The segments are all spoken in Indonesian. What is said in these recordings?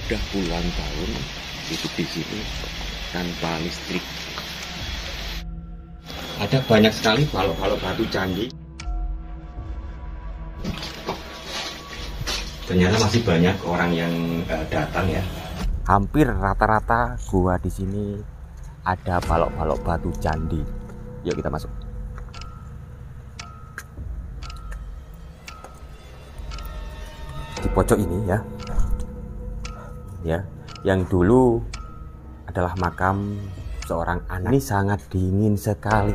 Sudah puluhan tahun hidup di sini tanpa listrik. Ada banyak sekali balok-balok batu candi. Ternyata masih banyak orang yang datang ya. Hampir rata-rata gua di sini ada balok-balok batu candi. Yuk kita masuk. Di pojok ini ya, yang dulu adalah makam seorang anak. Ini sangat dingin sekali.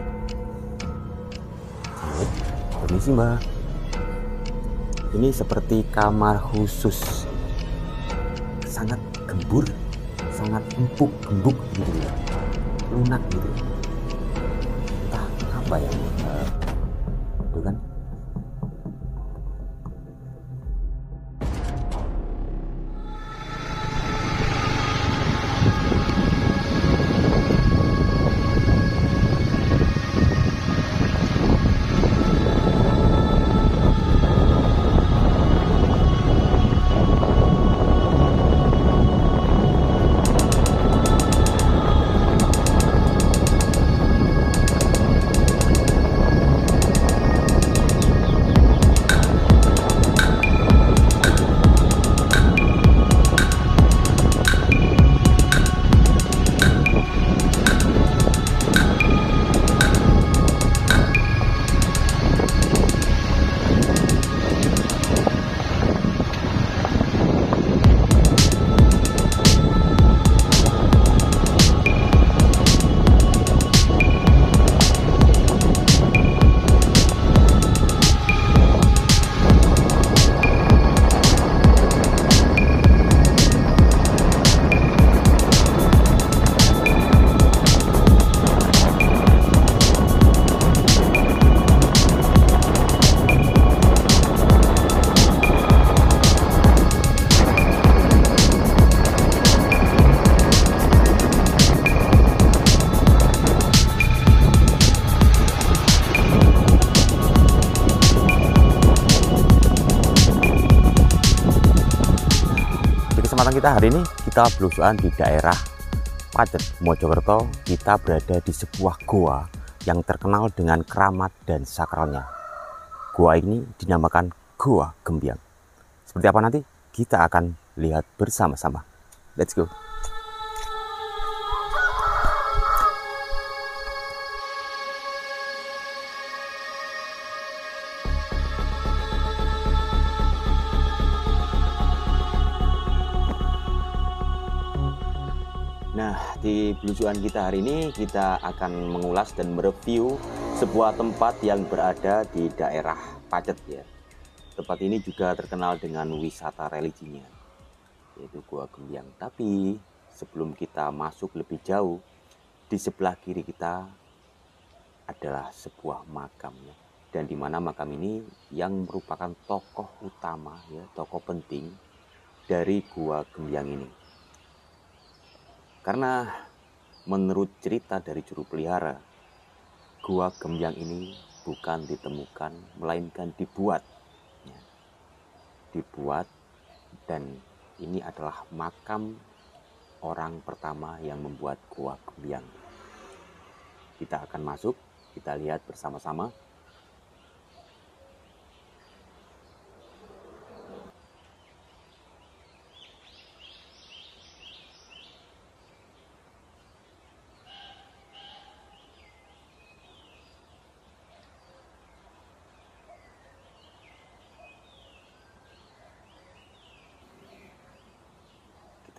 Permisi mbak, ini seperti kamar khusus, sangat gembur, sangat empuk, gembuk gitu ya, lunak gitu. Entah apa ya, itu kan. Kesempatan kita hari ini, kita belusuan di daerah Pacet, Mojokerto. Kita berada di sebuah goa yang terkenal dengan keramat dan sakralnya. Goa ini dinamakan Goa Gembyang. Seperti apa nanti? Kita akan lihat bersama-sama. Let's go. Nah, di belusuan kita hari ini kita akan mengulas dan mereview sebuah tempat yang berada di daerah Pacet ya. Tempat ini juga terkenal dengan wisata religinya, yaitu Goa Gembyang. Tapi sebelum kita masuk lebih jauh, di sebelah kiri kita adalah sebuah makam ya. Dan di mana makam ini yang merupakan tokoh utama ya, tokoh penting dari Goa Gembyang ini. Karena menurut cerita dari juru pelihara, Goa Gembyang ini bukan ditemukan, melainkan dibuat. Ya. Dibuat, dan ini adalah makam orang pertama yang membuat Goa Gembyang. Kita akan masuk, kita lihat bersama-sama.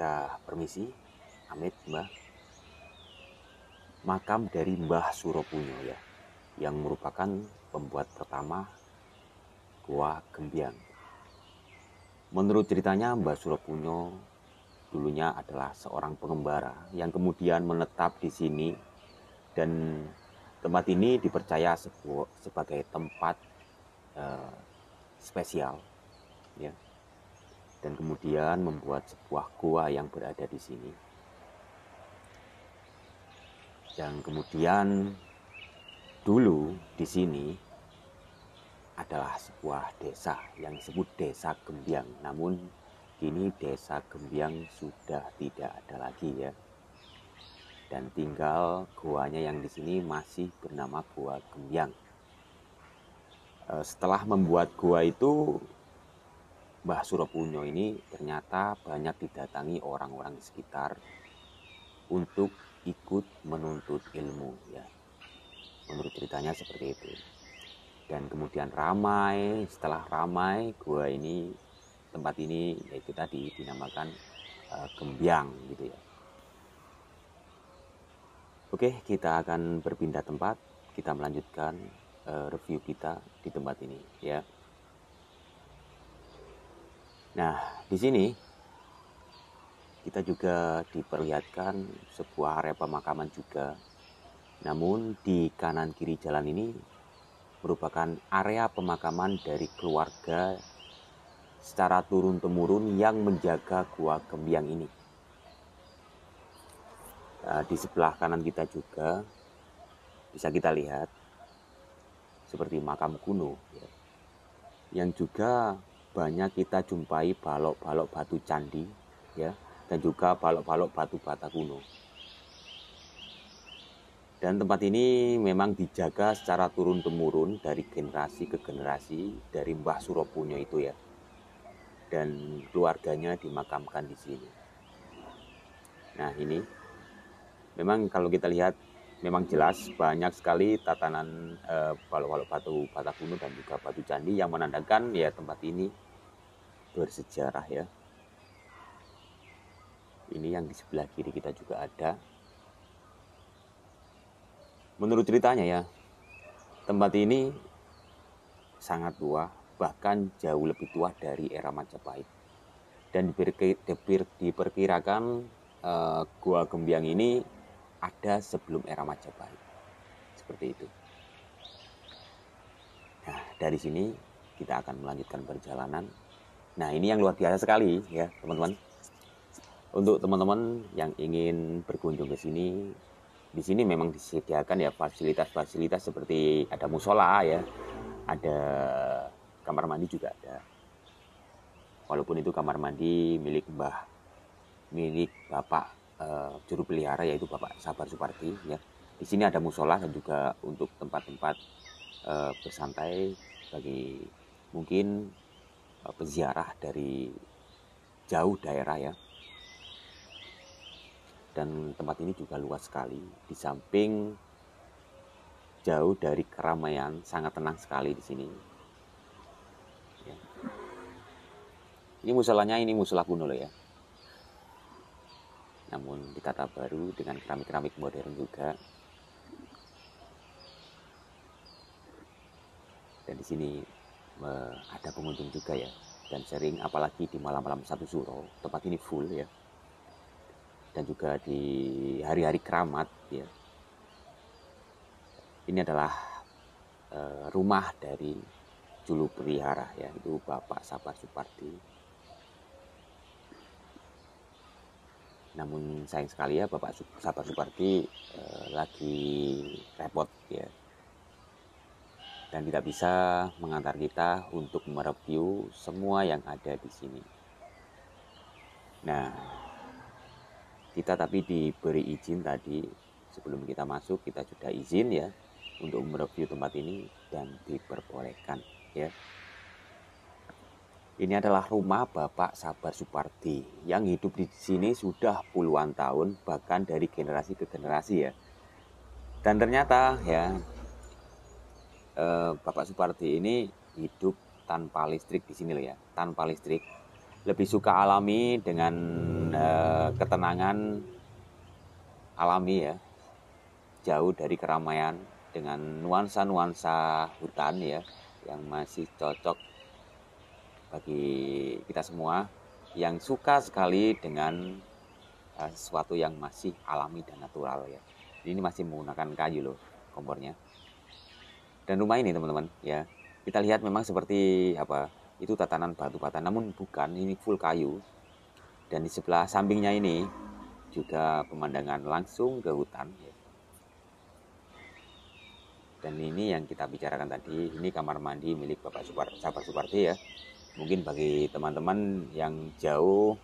Kita permisi, amit Mbah. Makam dari Mbah Suropunyo ya, yang merupakan pembuat pertama Goa Gembyang. Menurut ceritanya, Mbah Suropunyo dulunya adalah seorang pengembara yang kemudian menetap di sini, dan tempat ini dipercaya sebagai tempat spesial ya. Dan kemudian membuat sebuah goa yang berada di sini. Dan kemudian dulu di sini adalah sebuah desa yang disebut Desa Gembyang. Namun Kini desa Gembyang sudah tidak ada lagi ya. Dan tinggal goanya yang di sini masih bernama Goa Gembyang. Setelah membuat goa itu, Mbah Suropunyo ini ternyata banyak didatangi orang-orang di sekitar untuk ikut menuntut ilmu ya. Menurut ceritanya seperti itu. Dan kemudian ramai, setelah ramai gua ini, tempat ini yaitu tadi dinamakan Gembyang gitu ya. Oke, kita akan berpindah tempat, kita melanjutkan review kita di tempat ini ya. Nah, di sini kita juga diperlihatkan sebuah area pemakaman juga. Namun di kanan kiri jalan ini merupakan area pemakaman dari keluarga secara turun-temurun yang menjaga Goa Gembyang ini. Di sebelah kanan kita juga bisa kita lihat seperti makam kuno ya, yang juga banyak kita jumpai balok-balok batu candi ya, dan juga balok-balok batu bata kuno. Dan tempat ini memang dijaga secara turun-temurun dari generasi ke generasi dari Mbah Suropunyo itu ya. Dan keluarganya dimakamkan di sini. Nah, ini memang kalau kita lihat memang jelas banyak sekali tatanan balok-balok batu bata kuno dan juga batu candi yang menandakan ya tempat ini bersejarah ya. Ini yang di sebelah kiri kita juga ada. Menurut ceritanya ya, tempat ini sangat tua, bahkan jauh lebih tua dari era Majapahit. Dan diperkirakan Goa Gembyang ini ada sebelum era Majapahit. Seperti itu. Nah, dari sini kita akan melanjutkan perjalanan. Nah, ini yang luar biasa sekali ya, teman-teman. Untuk teman-teman yang ingin berkunjung ke sini, di sini memang disediakan ya fasilitas-fasilitas seperti ada musola ya, ada kamar mandi juga ada. Walaupun itu kamar mandi milik Bapak juru pelihara yaitu Bapak Sabar Suparti ya. Di sini ada musola dan juga untuk tempat-tempat bersantai bagi mungkin peziarah dari jauh daerah ya. Dan tempat ini juga luas sekali, di samping jauh dari keramaian, sangat tenang sekali di sini. Ya. Ini musolanya, ini musola kuno loh ya. Namun ditata baru dengan keramik-keramik modern juga. Dan di sini ada pengunjung juga ya. Dan sering apalagi di malam-malam satu suro, tempat ini full ya. Dan juga di hari-hari keramat ya. Ini adalah rumah dari juru pelihara ya, itu Bapak Sabar Suparti. Namun sayang sekali ya Bapak Sabar Suparti lagi repot ya. Dan tidak bisa mengantar kita untuk mereview semua yang ada di sini. Nah, kita tapi diberi izin tadi sebelum kita masuk, kita sudah izin ya untuk mereview tempat ini dan diperbolehkan ya. Ini adalah rumah Bapak Sabar Suparti yang hidup di sini sudah puluhan tahun, bahkan dari generasi ke generasi ya. Dan ternyata ya Bapak Suparti ini hidup tanpa listrik di sini loh ya, tanpa listrik. Lebih suka alami dengan ketenangan alami ya, jauh dari keramaian dengan nuansa-nuansa hutan ya, yang masih cocok bagi kita semua yang suka sekali dengan sesuatu yang masih alami dan natural ya. Ini masih menggunakan kayu loh kompornya. Dan rumah ini teman-teman ya, kita lihat memang seperti apa, itu tatanan batu bata, namun bukan, ini full kayu. Dan di sebelah sampingnya ini juga pemandangan langsung ke hutan ya. Dan ini yang kita bicarakan tadi, ini kamar mandi milik Bapak Sabar Suparti ya. Mungkin bagi teman-teman yang jauh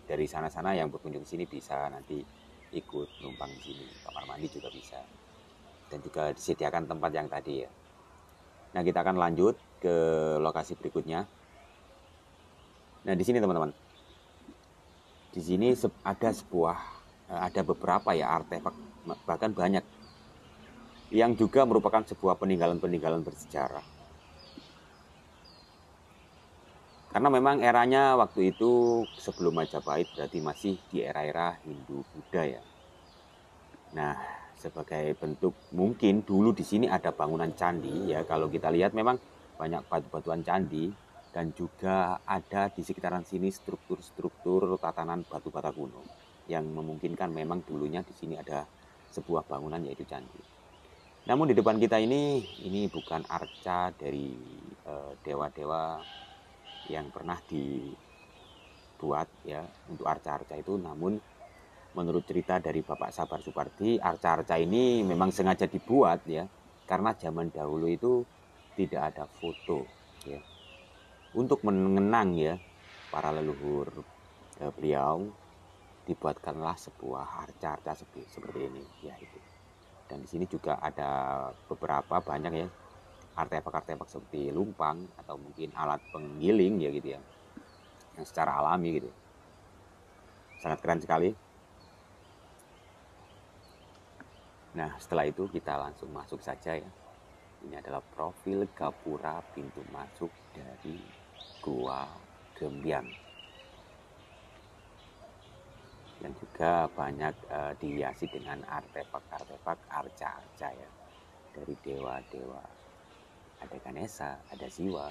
dari sana-sana yang berkunjung sini bisa nanti ikut numpang di sini. Kamar mandi juga bisa. Dan juga disediakan tempat yang tadi ya. Nah, kita akan lanjut ke lokasi berikutnya. Nah, di sini teman-teman. Di sini ada beberapa ya artefak, bahkan banyak yang juga merupakan sebuah peninggalan-peninggalan bersejarah. Karena memang eranya waktu itu sebelum Majapahit, berarti masih di era-era Hindu-Buddha ya. Nah, sebagai bentuk mungkin dulu di sini ada bangunan candi ya. Kalau kita lihat memang banyak batu-batuan candi dan juga ada di sekitaran sini struktur-struktur tatanan batu bata kuno yang memungkinkan memang dulunya di sini ada sebuah bangunan yaitu candi. Namun di depan kita ini bukan arca dari dewa-dewa yang pernah dibuat ya untuk arca-arca itu, namun menurut cerita dari Bapak Sabar Supardi, arca-arca ini memang sengaja dibuat ya karena zaman dahulu itu tidak ada foto ya. Untuk mengenang ya para leluhur beliau, dibuatkanlah sebuah arca-arca seperti ini ya itu. Dan di sini juga ada beberapa banyak ya artefak-artefak seperti lumpang atau mungkin alat penggiling ya gitu ya, yang secara alami gitu. Sangat keren sekali. Nah, setelah itu kita langsung masuk saja ya. Ini adalah profil gapura pintu masuk dari Gua Gembyang. Yang juga banyak dihiasi dengan artefak-artefak arca-arca ya. Dari dewa-dewa. Ada Ganesha, ada Siwa.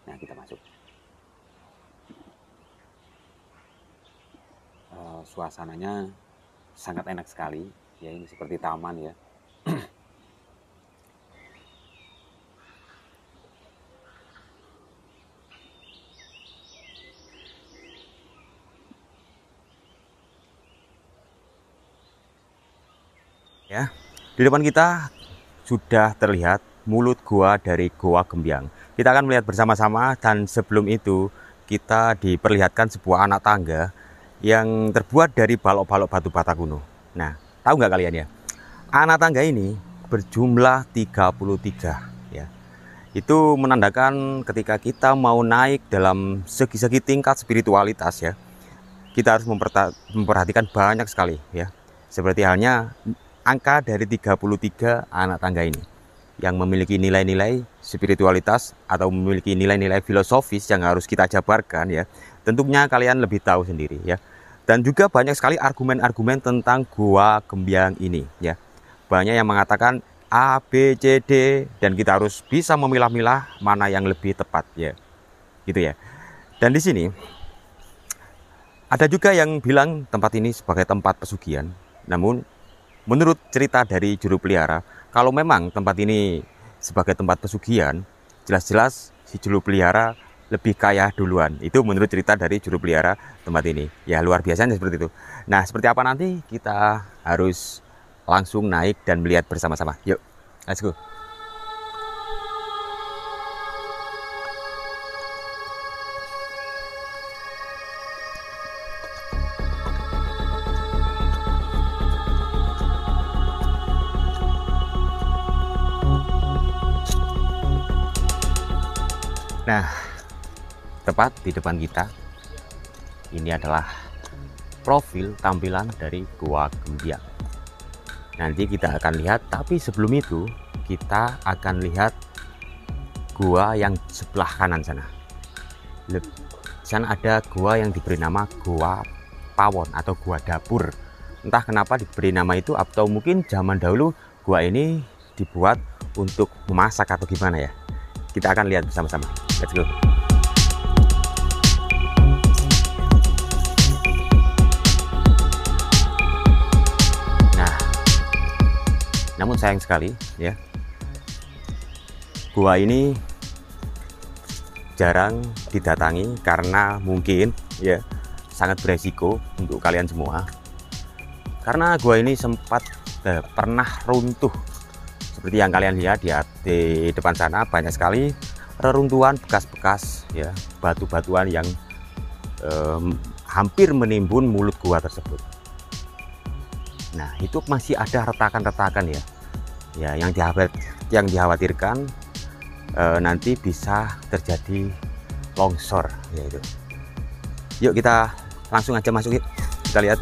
Nah, kita masuk. Suasananya sangat enak sekali. Ya, ini seperti taman ya. Ya, di depan kita sudah terlihat mulut gua dari Goa Gembyang. Kita akan melihat bersama-sama, dan sebelum itu kita diperlihatkan sebuah anak tangga yang terbuat dari balok-balok batu bata kuno. Nah, tahu nggak kalian ya? Anak tangga ini berjumlah 33 ya. Itu menandakan ketika kita mau naik dalam segi-segi tingkat spiritualitas ya, kita harus memperhatikan banyak sekali ya. Seperti halnya angka dari 33 anak tangga ini yang memiliki nilai-nilai spiritualitas atau memiliki nilai-nilai filosofis yang harus kita jabarkan ya. Tentunya kalian lebih tahu sendiri ya. Dan juga banyak sekali argumen-argumen tentang Gua Gembyang ini ya. Banyak yang mengatakan A, B, C, D, dan kita harus bisa memilah-milah mana yang lebih tepat ya. Gitu ya. Dan di sini ada juga yang bilang tempat ini sebagai tempat pesugihan. Namun menurut cerita dari juru pelihara, kalau memang tempat ini sebagai tempat pesugihan, jelas-jelas si juru pelihara lebih kaya duluan. Itu menurut cerita dari juru pelihara tempat ini. Ya, luar biasanya seperti itu. Nah, seperti apa nanti kita harus langsung naik dan melihat bersama-sama. Yuk, let's go. Nah, tepat di depan kita ini adalah profil tampilan dari Gua Gembyang. Nanti kita akan lihat, tapi sebelum itu kita akan lihat gua yang sebelah kanan sana. Di sana ada gua yang diberi nama Gua Pawon atau Gua Dapur. Entah kenapa diberi nama itu, atau mungkin zaman dahulu gua ini dibuat untuk memasak atau gimana ya. Kita akan lihat bersama-sama. Let's go. Nah, namun sayang sekali ya, gua ini jarang didatangi karena mungkin ya sangat beresiko untuk kalian semua. Karena gua ini sempat pernah runtuh. Seperti yang kalian lihat di depan sana, banyak sekali reruntuhan bekas-bekas ya, batu-batuan yang hampir menimbun mulut gua tersebut. Nah, itu masih ada retakan-retakan ya. Ya, yang dikhawatirkan nanti bisa terjadi longsor yaitu. Yuk kita langsung aja masuk, yuk. Kita lihat.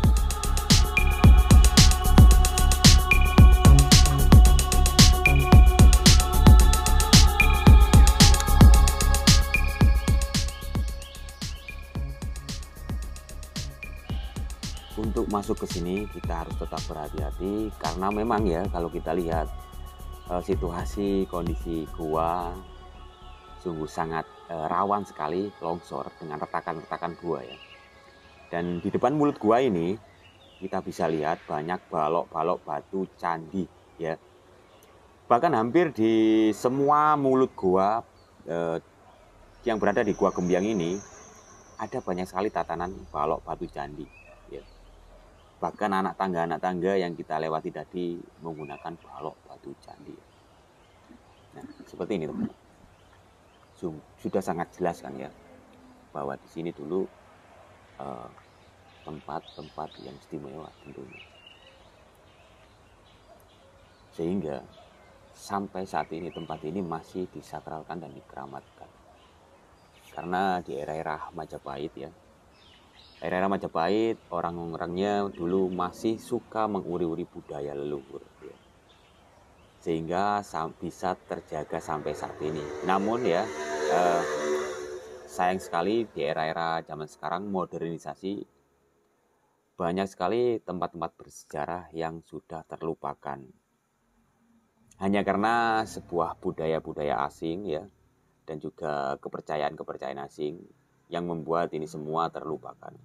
Untuk masuk ke sini kita harus tetap berhati-hati karena memang ya, kalau kita lihat situasi kondisi gua sungguh sangat rawan sekali longsor dengan retakan-retakan gua ya. Dan di depan mulut gua ini kita bisa lihat banyak balok-balok batu candi ya. Bahkan hampir di semua mulut gua yang berada di Gua Gembyang ini ada banyak sekali tatanan balok batu candi ya. Bahkan anak tangga yang kita lewati tadi menggunakan balok batu candi. Nah, seperti ini teman-teman. Sudah sangat jelas kan ya bahwa di sini dulu tempat-tempat yang istimewa tentunya. Sehingga sampai saat ini tempat ini masih disakralkan dan dikeramatkan. Karena di era-era Majapahit ya, era-era Majapahit orang-orangnya dulu masih suka menguri-uri budaya leluhur ya. Sehingga bisa terjaga sampai saat ini. Namun ya sayang sekali di era-era zaman sekarang modernisasi, banyak sekali tempat-tempat bersejarah yang sudah terlupakan. Hanya karena sebuah budaya-budaya asing ya, dan juga kepercayaan-kepercayaan asing yang membuat ini semua terlupakan.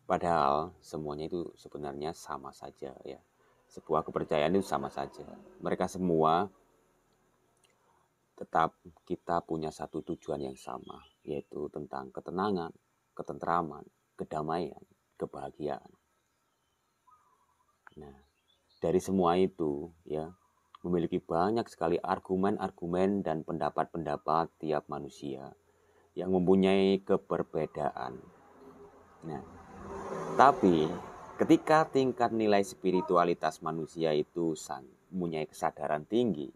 Padahal semuanya itu sebenarnya sama saja ya. Sebuah kepercayaan itu sama saja. Mereka semua tetap kita punya satu tujuan yang sama, yaitu tentang ketenangan, ketentraman, kedamaian, kebahagiaan. Nah, dari semua itu ya, memiliki banyak sekali argumen-argumen dan pendapat-pendapat tiap manusia yang mempunyai keberbedaan. Nah, tapi ketika tingkat nilai spiritualitas manusia itu mempunyai kesadaran tinggi,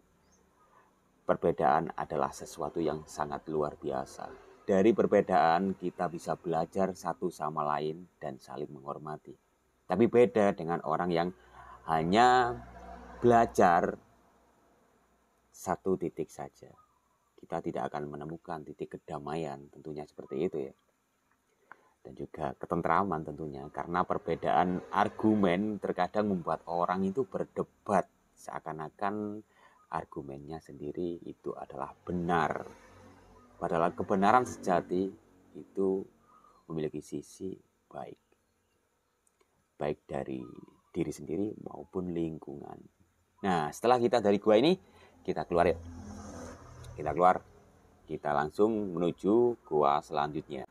perbedaan adalah sesuatu yang sangat luar biasa. Dari perbedaan kita bisa belajar satu sama lain dan saling menghormati. Tapi beda dengan orang yang hanya belajar satu titik saja. Kita tidak akan menemukan titik kedamaian, tentunya seperti itu ya. Dan juga ketentraman tentunya, karena perbedaan argumen terkadang membuat orang itu berdebat seakan-akan argumennya sendiri itu adalah benar. Padahal kebenaran sejati itu memiliki sisi baik dari diri sendiri maupun lingkungan. Nah, setelah kita dari gua ini, kita keluar ya. Kita keluar, kita langsung menuju gua selanjutnya.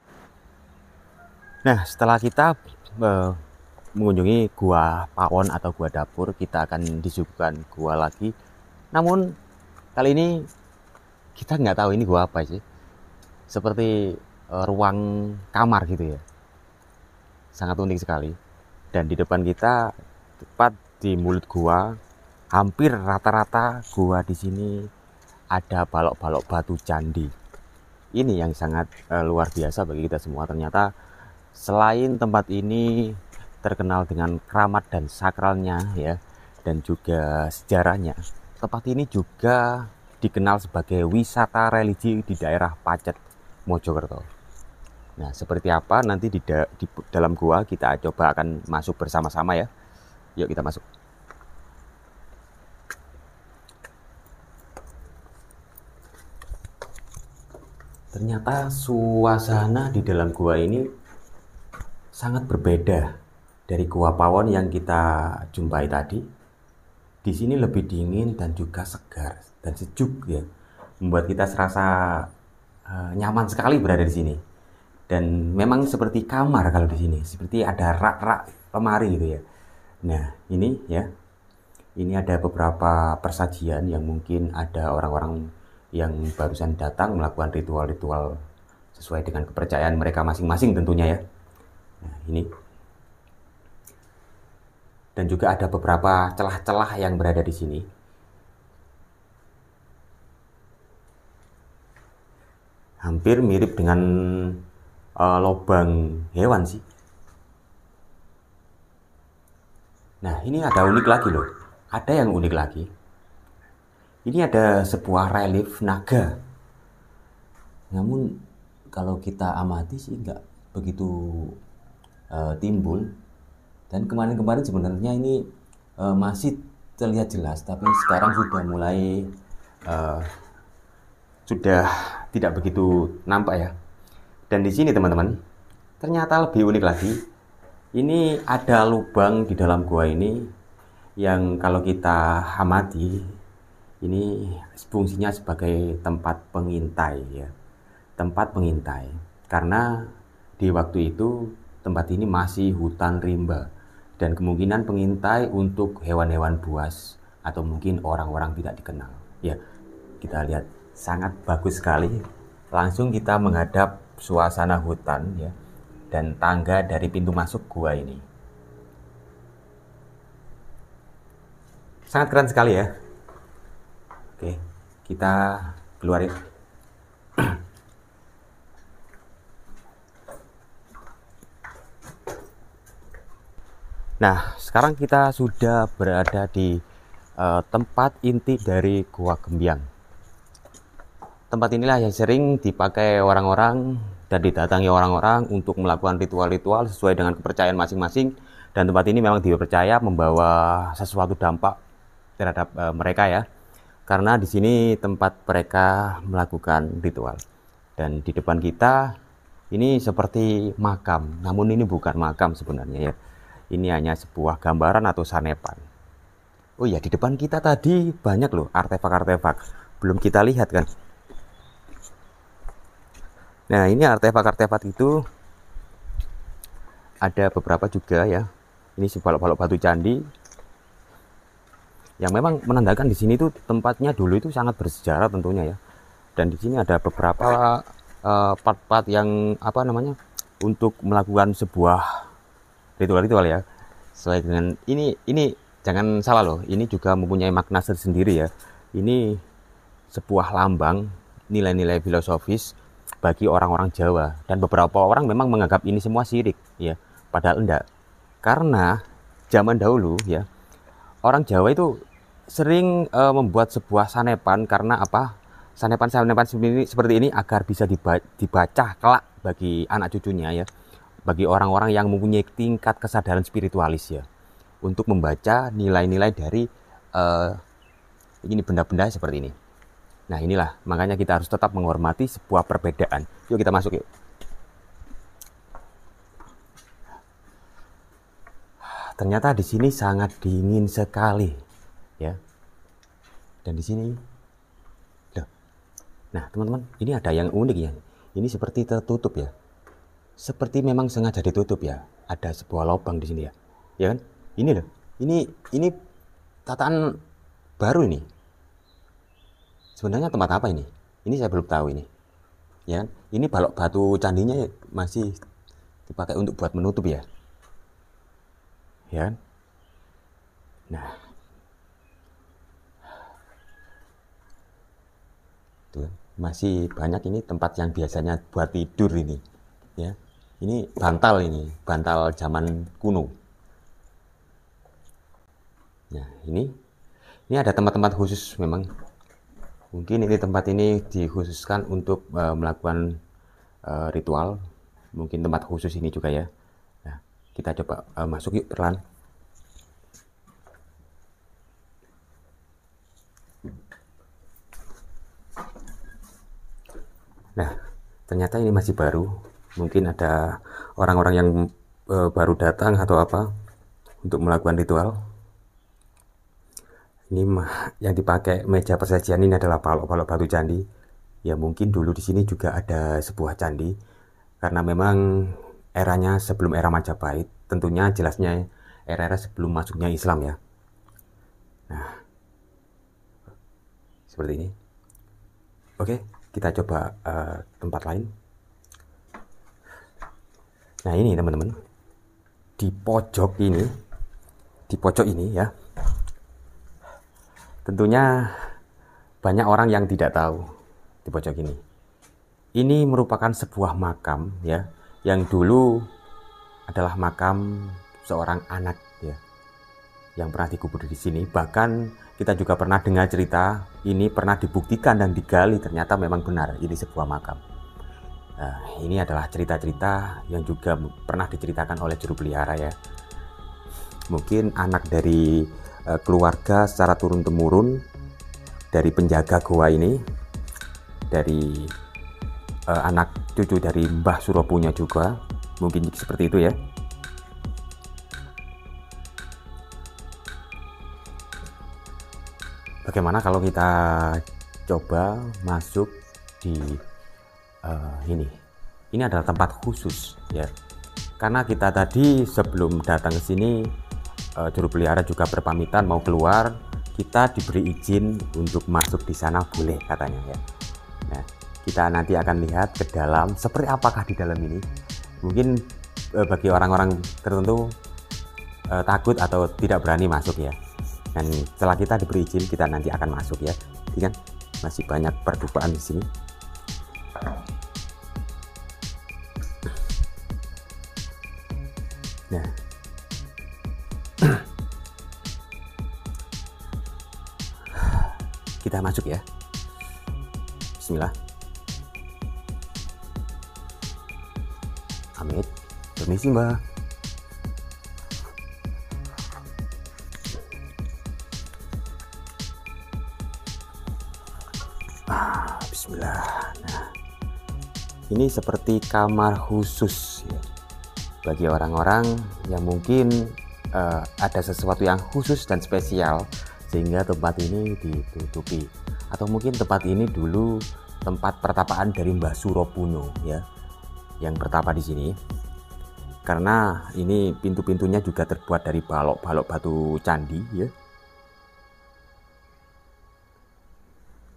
Nah, setelah kita mengunjungi Gua Pawon atau Gua Dapur, kita akan disuguhkan gua lagi. Namun kali ini kita nggak tahu ini gua apa sih. Seperti ruang kamar gitu ya. Sangat unik sekali. Dan di depan kita, tepat di mulut gua, hampir rata-rata gua di sini ada balok-balok batu candi. Ini yang sangat luar biasa bagi kita semua. Ternyata selain tempat ini terkenal dengan keramat dan sakralnya ya, dan juga sejarahnya, tempat ini juga dikenal sebagai wisata religi di daerah Pacet, Mojokerto. Nah, seperti apa nanti di dalam gua, kita coba akan masuk bersama-sama ya. Yuk kita masuk. Ternyata suasana di dalam gua ini sangat berbeda dari Gua Pawon yang kita jumpai tadi. Di sini lebih dingin dan juga segar dan sejuk ya, membuat kita serasa nyaman sekali berada di sini. Dan memang seperti kamar kalau di sini, seperti ada rak-rak lemari gitu ya. Nah, ini ya, ini ada beberapa persajian yang mungkin ada orang-orang yang barusan datang melakukan ritual-ritual sesuai dengan kepercayaan mereka masing-masing tentunya ya. Nah, ini. Dan juga ada beberapa celah-celah yang berada di sini. Hampir mirip dengan lubang hewan sih. Nah, ini ada unik lagi loh. Ada yang unik lagi. Ini ada sebuah relief naga. Namun kalau kita amati sih nggak begitu timbul. Dan kemarin-kemarin sebenarnya ini masih terlihat jelas, tapi sekarang sudah mulai sudah tidak begitu nampak ya. Dan di sini teman-teman, ternyata lebih unik lagi. Ini ada lubang di dalam gua ini yang kalau kita amati, ini fungsinya sebagai tempat pengintai ya. Tempat pengintai. Karena di waktu itu tempat ini masih hutan rimba dan kemungkinan pengintai untuk hewan-hewan buas atau mungkin orang-orang tidak dikenal. Ya, kita lihat sangat bagus sekali. Langsung kita menghadap suasana hutan ya dan tangga dari pintu masuk gua ini. Sangat keren sekali ya. Oke, kita keluar ya. Nah, sekarang kita sudah berada di tempat inti dari Gua Gembyang. Tempat inilah yang sering dipakai orang-orang dan didatangi orang-orang untuk melakukan ritual-ritual sesuai dengan kepercayaan masing-masing. Dan tempat ini memang dipercaya membawa sesuatu dampak terhadap mereka ya. Karena di sini tempat mereka melakukan ritual. Dan di depan kita ini seperti makam, namun ini bukan makam sebenarnya ya. Ini hanya sebuah gambaran atau sanepan. Oh iya, di depan kita tadi banyak loh artefak-artefak. Belum kita lihat kan. Nah, ini artefak-artefak itu ada beberapa juga ya. Ini balok-balok batu candi yang memang menandakan di sini tuh tempatnya dulu itu sangat bersejarah tentunya ya. Dan di sini ada beberapa part-part yang apa namanya untuk melakukan sebuah ritual-ritual ya. Sesuai dengan ini jangan salah loh, ini juga mempunyai makna tersendiri ya. Ini sebuah lambang nilai-nilai filosofis bagi orang-orang Jawa dan beberapa orang memang menganggap ini semua syirik ya, padahal enggak. Karena zaman dahulu ya, orang Jawa itu sering membuat sebuah sanepan karena apa? Sanepan-sanepan seperti ini agar bisa dibaca kelak bagi anak cucunya ya, bagi orang-orang yang mempunyai tingkat kesadaran spiritualis ya, untuk membaca nilai-nilai dari ini benda-benda seperti ini. Nah inilah makanya kita harus tetap menghormati sebuah perbedaan. Yuk kita masuk yuk. Ternyata di sini sangat dingin sekali ya. Dan di sini loh. Nah teman-teman, ini ada yang unik ya. Ini seperti tertutup ya. Seperti memang sengaja ditutup ya. Ada sebuah lubang di sini ya. Ya kan? Ini loh. Ini tataan baru ini. Sebenarnya tempat apa ini? Ini saya belum tahu ini. Ya kan? Ini balok batu candinya masih dipakai untuk buat menutup ya. Ya kan? Nah. Tuh, masih banyak ini tempat yang biasanya buat tidur ini. Ya. Ini bantal zaman kuno. Nah, ini ada tempat-tempat khusus memang. Mungkin ini tempat ini dikhususkan untuk melakukan ritual. Mungkin tempat khusus ini juga ya. Nah, kita coba masuk yuk perlahan. Nah, ternyata ini masih baru. Mungkin ada orang-orang yang baru datang atau apa untuk melakukan ritual. Ini yang dipakai meja persajian ini adalah balok-balok batu candi. Ya mungkin dulu di sini juga ada sebuah candi. Karena memang eranya sebelum era Majapahit. Tentunya jelasnya era-era sebelum masuknya Islam ya. Nah, seperti ini. Oke, kita coba tempat lain. Nah ini teman-teman, di pojok ini ya, tentunya banyak orang yang tidak tahu di pojok ini. Ini merupakan sebuah makam ya, yang dulu adalah makam seorang anak ya, yang pernah dikubur di sini. Bahkan kita juga pernah dengar cerita ini pernah dibuktikan dan digali, ternyata memang benar ini sebuah makam. Nah, ini adalah cerita-cerita yang juga pernah diceritakan oleh juru pelihara ya. Mungkin anak dari keluarga secara turun-temurun dari penjaga goa ini, dari anak cucu dari Mbah Suropunya juga, mungkin seperti itu ya. Bagaimana kalau kita coba masuk di ini? Ini adalah tempat khusus ya. Karena kita tadi sebelum datang ke sini, juru pelihara juga berpamitan mau keluar, kita diberi izin untuk masuk di sana, boleh katanya ya. Nah, kita nanti akan lihat ke dalam seperti apakah di dalam ini. Mungkin bagi orang-orang tertentu takut atau tidak berani masuk ya. Dan setelah kita diberi izin, kita nanti akan masuk ya. Jadi kan masih banyak perdukaan di sini. Nah, kita masuk ya. Bismillah. Amit. Permisi Mbak. Bismillah. Nah, ini seperti kamar khusus ya, bagi orang-orang yang mungkin ada sesuatu yang khusus dan spesial sehingga tempat ini ditutupi. Atau mungkin tempat ini dulu tempat pertapaan dari Mbah Suropuno ya, yang bertapa di sini. Karena ini pintu-pintunya juga terbuat dari balok-balok batu candi ya.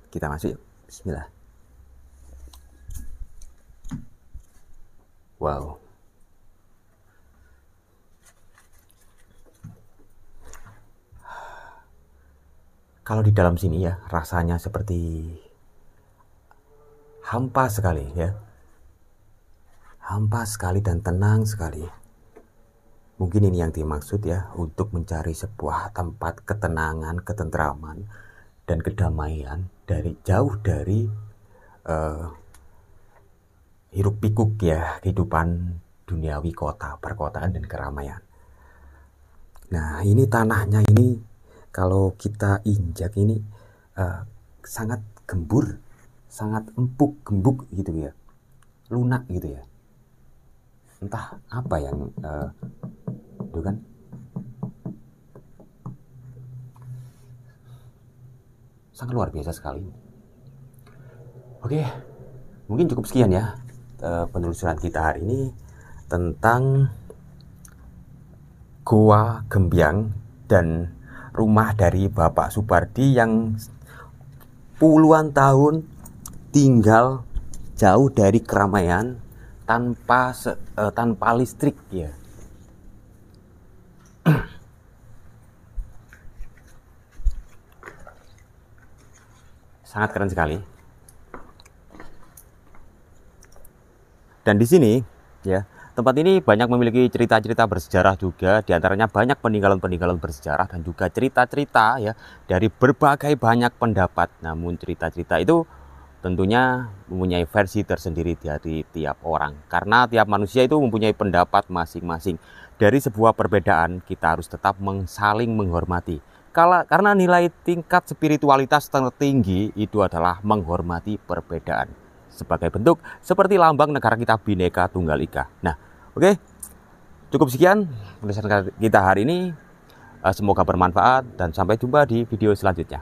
Kita masuk. Bismillah. Wow. Kalau di dalam sini ya, rasanya seperti hampa sekali ya. Hampa sekali dan tenang sekali. Mungkin ini yang dimaksud ya, untuk mencari sebuah tempat ketenangan, ketentraman, dan kedamaian dari jauh dari hiruk pikuk ya kehidupan duniawi kota, perkotaan dan keramaian. Nah ini tanahnya ini kalau kita injak ini sangat gembur, sangat empuk, gembuk gitu ya, lunak gitu ya. Entah apa yang itu kan. Sangat luar biasa sekali. Oke, mungkin cukup sekian ya penelusuran kita hari ini tentang Goa Gembyang dan rumah dari Bapak Supardi yang puluhan tahun tinggal jauh dari keramaian tanpa listrik ya. Sangat keren sekali. Dan di sini ya, tempat ini banyak memiliki cerita-cerita bersejarah juga, diantaranya banyak peninggalan-peninggalan bersejarah dan juga cerita-cerita ya dari berbagai banyak pendapat. Namun cerita-cerita itu tentunya mempunyai versi tersendiri dari tiap orang, karena tiap manusia itu mempunyai pendapat masing-masing. Dari sebuah perbedaan kita harus tetap saling menghormati. Karena nilai tingkat spiritualitas tertinggi itu adalah menghormati perbedaan. Sebagai bentuk seperti lambang negara kita Bhinneka Tunggal Ika. Nah, oke, cukup sekian penulisan kita hari ini. Semoga bermanfaat dan sampai jumpa di video selanjutnya.